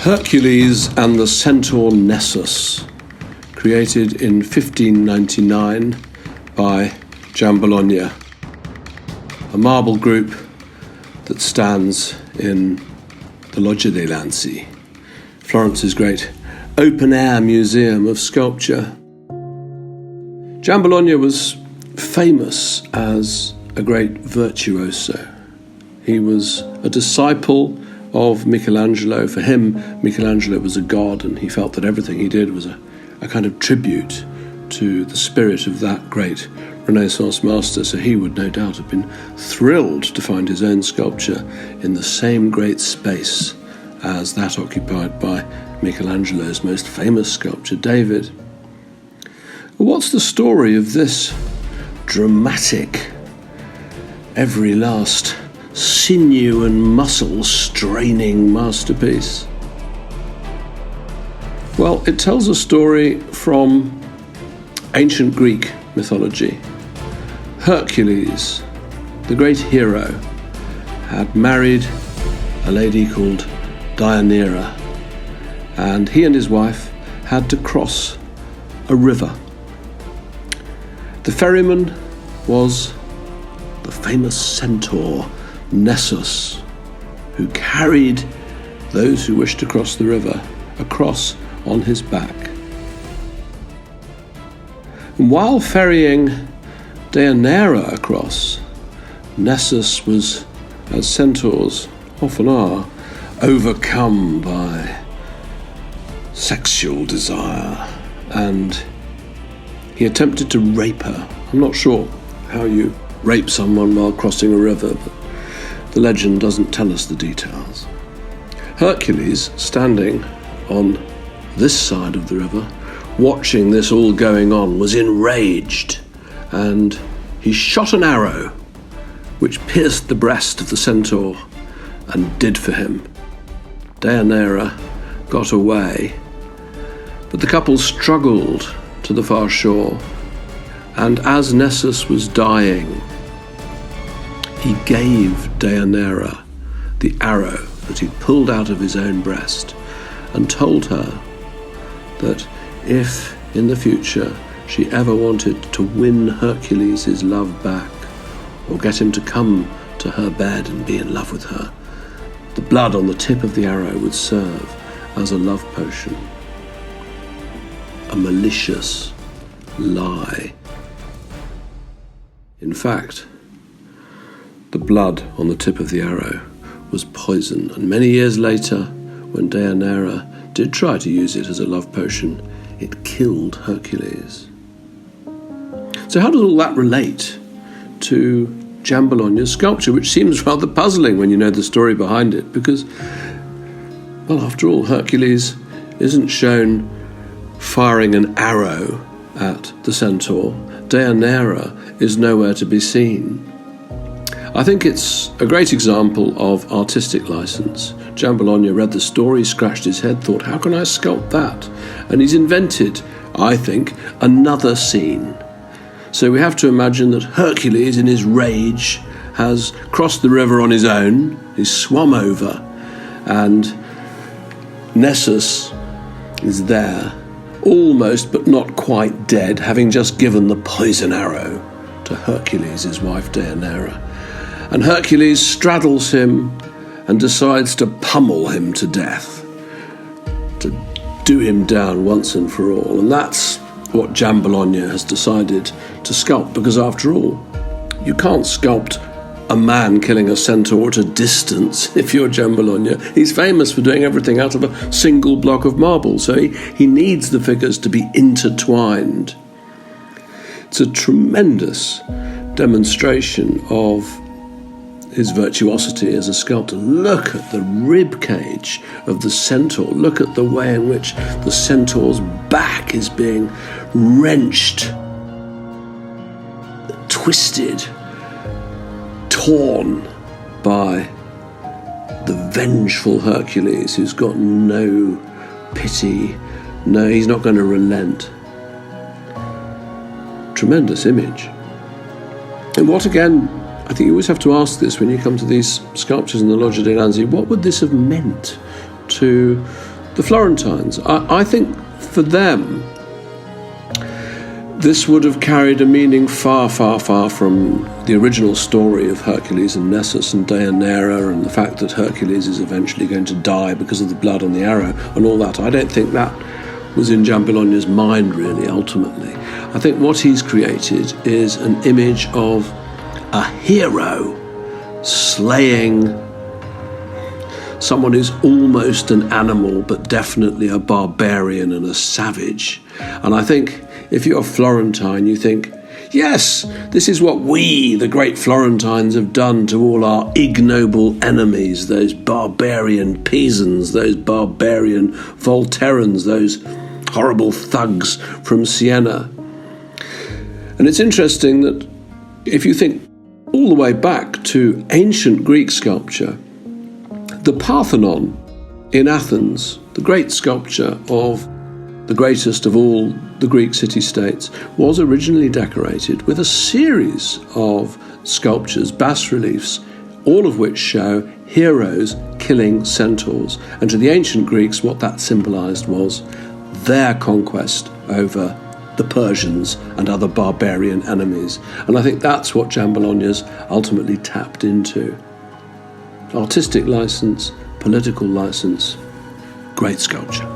Hercules and the Centaur Nessus, created in 1599 by Giambologna, a marble group that stands in the Loggia dei Lanzi, Florence's great open-air museum of sculpture. Giambologna was famous as a great virtuoso. He was a disciple of Michelangelo. For him, Michelangelo was a god, and he felt that everything he did was a kind of tribute to the spirit of that great Renaissance master. So he would no doubt have been thrilled to find his own sculpture in the same great space as that occupied by Michelangelo's most famous sculpture, David. What's the story of this dramatic, every last sinew and muscle straining masterpiece? Well, it tells a story from ancient Greek mythology. Hercules, the great hero, had married a lady called Deianeira, and he and his wife had to cross a river. The ferryman was the famous Centaur Nessus, who carried those who wished to cross the river across on his back. And while ferrying Deianeira across, Nessus was, as centaurs often are, overcome by sexual desire, and he attempted to rape her. I'm not sure how you rape someone while crossing a river, but the legend doesn't tell us the details. Hercules, standing on this side of the river, watching this all going on, was enraged, and he shot an arrow which pierced the breast of the centaur and did for him. Deianeira got away, but the couple struggled to the far shore, and as Nessus was dying, he gave Deianeira the arrow that he pulled out of his own breast and told her that if in the future she ever wanted to win Hercules' love back, or get him to come to her bed and be in love with her, the blood on the tip of the arrow would serve as a love potion. A malicious lie. In fact, the blood on the tip of the arrow was poison, and many years later, when Deianeira did try to use it as a love potion, it killed Hercules. So how does all that relate to Giambologna's sculpture, which seems rather puzzling when you know the story behind it? Because, well, after all, Hercules isn't shown firing an arrow at the centaur. Deianeira is nowhere to be seen. I think it's a great example of artistic license. Giambologna read the story, scratched his head, thought, how can I sculpt that? And he's invented, I think, another scene. So we have to imagine that Hercules, in his rage, has crossed the river on his own, he's swum over, and Nessus is there, almost but not quite dead, having just given the poison arrow to Hercules, his wife Deianeira. And Hercules straddles him and decides to pummel him to death, to do him down once and for all. And that's what Giambologna has decided to sculpt, because after all, you can't sculpt a man killing a centaur at a distance if you're Giambologna. He's famous for doing everything out of a single block of marble, so he needs the figures to be intertwined. It's a tremendous demonstration of his virtuosity as a sculptor. Look at the rib cage of the centaur. Look at the way in which the centaur's back is being wrenched, twisted, torn by the vengeful Hercules, who's got no pity. No, he's not going to relent. Tremendous image. And what, again, I think you always have to ask this when you come to these sculptures in the Loggia dei Lanzi, what would this have meant to the Florentines. I think for them, this would have carried a meaning far, far, far from the original story of Hercules and Nessus and Deianeira, and the fact that Hercules is eventually going to die because of the blood on the arrow and all that. I don't think that was in Giambologna's mind, really, ultimately. I think what he's created is an image of a hero slaying someone who's almost an animal, but definitely a barbarian and a savage. And I think if you're Florentine, you think, yes, this is what we, the great Florentines, have done to all our ignoble enemies, those barbarian Pisans, those barbarian Volterrans, those horrible thugs from Siena. And it's interesting that if you think all the way back to ancient Greek sculpture, the Parthenon in Athens, the great sculpture of the greatest of all the Greek city-states, was originally decorated with a series of sculptures, bas-reliefs, all of which show heroes killing centaurs. And to the ancient Greeks, what that symbolised was their conquest over the Persians and other barbarian enemies. And I think that's what Giambologna's ultimately tapped into. Artistic license, political license, great sculpture.